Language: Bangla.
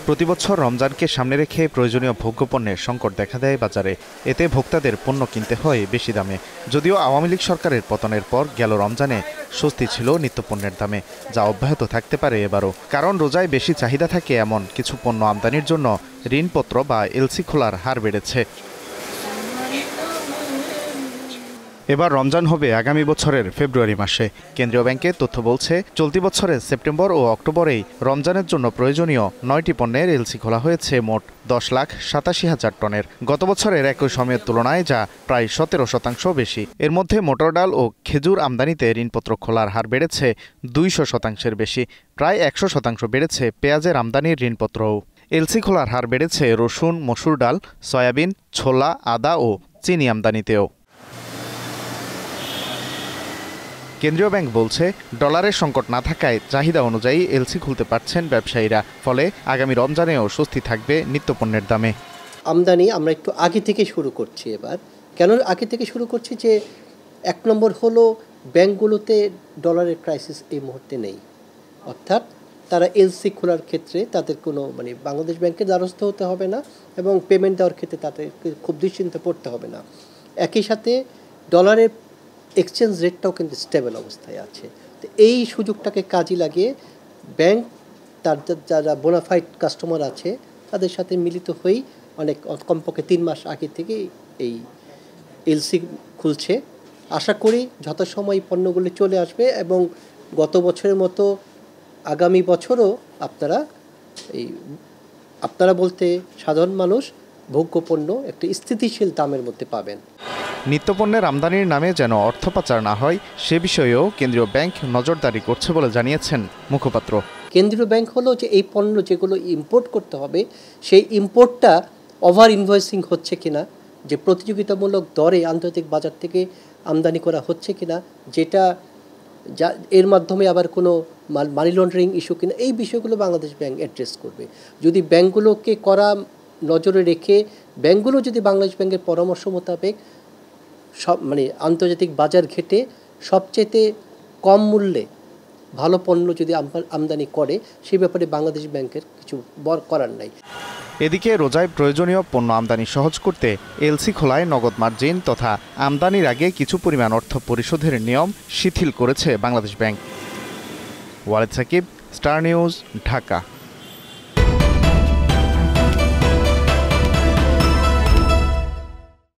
প্রতিবছর রমজানকে সামনে রেখে প্রয়োজনীয় ভোগ্যপণ্যের সংকট দেখা দেয় বাজারে। এতে ভোক্তাদের পণ্য কিনতে হয় বেশি দামে। যদিও আওয়ামী লীগ সরকারের পতনের পর গেল রমজানে স্বস্তি ছিল নিত্যপণ্যের দামে, যা অব্যাহত থাকতে পারে এবারও। কারণ রোজায় বেশি চাহিদা থাকে এমন কিছু পণ্য আমদানির জন্য ঋণপত্র বা এলসি খোলার হার বেড়েছে। এবার রমজান হবে আগামী বছরের ফেব্রুয়ারি মাসে। কেন্দ্রীয় ব্যাংকের তথ্য বলছে, চলতি বছরের সেপ্টেম্বর ও অক্টোবরেই রমজানের জন্য প্রয়োজনীয় 9টি পণ্যের এলসি খোলা হয়েছে মোট 10,87,000 টনের। গত বছরের একই সময়ের তুলনায় যা প্রায় 17% বেশি। এর মধ্যে মটর ডাল ও খেজুর আমদানিতে ঋণপত্র খোলার হার বেড়েছে 200%-এর বেশি। প্রায় 100% বেড়েছে পেঁয়াজের আমদানির ঋণপত্রও। এলসি খোলার হার বেড়েছে রসুন, মসুর ডাল, সয়াবিন, ছোলা, আদা ও চিনি আমদানিতেও। কেন্দ্রীয় ব্যাংক বলছে, ডলারের সংকট না থাকায় চাহিদা অনুযায়ী এলসি খুলতে পারছেন ব্যবসায়ীরা। ফলে আগামী রমজানেও স্বস্তি থাকবে নিত্যপণ্যের দামে। আমদানি আমরা একটু আগে থেকে শুরু করছি। এবার কেন আগে থেকে শুরু করছি, যে এক নম্বর হলো ব্যাংকগুলোতে ডলারের ক্রাইসিস এই মুহূর্তে নেই। অর্থাৎ তারা এলসি খোলার ক্ষেত্রে তাদের কোনো বাংলাদেশ ব্যাংকের দ্বারস্থ হতে হবে না এবং পেমেন্ট দেওয়ার ক্ষেত্রে তাদেরকে খুব দুশ্চিন্তা পড়তে হবে না। একই সাথে ডলারের এক্সচেঞ্জ রেটটাও কিন্তু স্টেবল অবস্থায় আছে। তো এই সুযোগটাকে কাজে লাগিয়ে ব্যাংক তার যারা বোনাফাইড কাস্টমার আছে তাদের সাথে মিলিত হয়েই অনেক কমপক্ষে 3 মাস আগে থেকে এই এলসি খুলছে। আশা করি যথাসময় পণ্যগুলো চলে আসবে এবং গত বছরের মতো আগামী বছরও আপনারা বলতে সাধারণ মানুষ ভোগ্যপণ্য একটি স্থিতিশীল দামের মধ্যে পাবেন। নিত্যপণ্যের আমদানির নামে যেন অর্থ পাচার না হয়, সে বিষয়েও কেন্দ্রীয় ব্যাংক নজরদারি করছে বলে জানিয়েছেন মুখপাত্র। কেন্দ্রীয় ব্যাংক হলো যে এই পণ্য যেগুলো ইম্পোর্ট করতে হবে সেই ইম্পোর্টটা ওভার ইনভয়েসিং হচ্ছে কিনা, যে প্রতিযোগিতামূলক দরে আন্তর্জাতিক বাজার থেকে আমদানি করা হচ্ছে কিনা, যেটা এর মাধ্যমে আবার কোনো মানি লন্ডারিং ইস্যু কিনা, এই বিষয়গুলো বাংলাদেশ ব্যাংক অ্যাড্রেস করবে। যদি ব্যাংকগুলোকে করা নজরে রেখে ব্যাংকগুলো যদি বাংলাদেশ ব্যাংকের পরামর্শ মোতাবেক আন্তর্জাতিক বাজার ঘেটে সবচেয়ে কম মূল্যে ভালো পণ্য যদি আমদানি করে, সেই ব্যাপারে বাংলাদেশ ব্যাংকের কিছু করার নাই। এদিকে রোজায় প্রয়োজনীয় পণ্য আমদানি সহজ করতে এলসি খোলায় নগদ মার্জিন তথা আমদানির আগে কিছু পরিমাণ অর্থ পরিশোধের নিয়ম শিথিল করেছে Bangladesh Bank. Walid Sakib, Star News, Dhaka.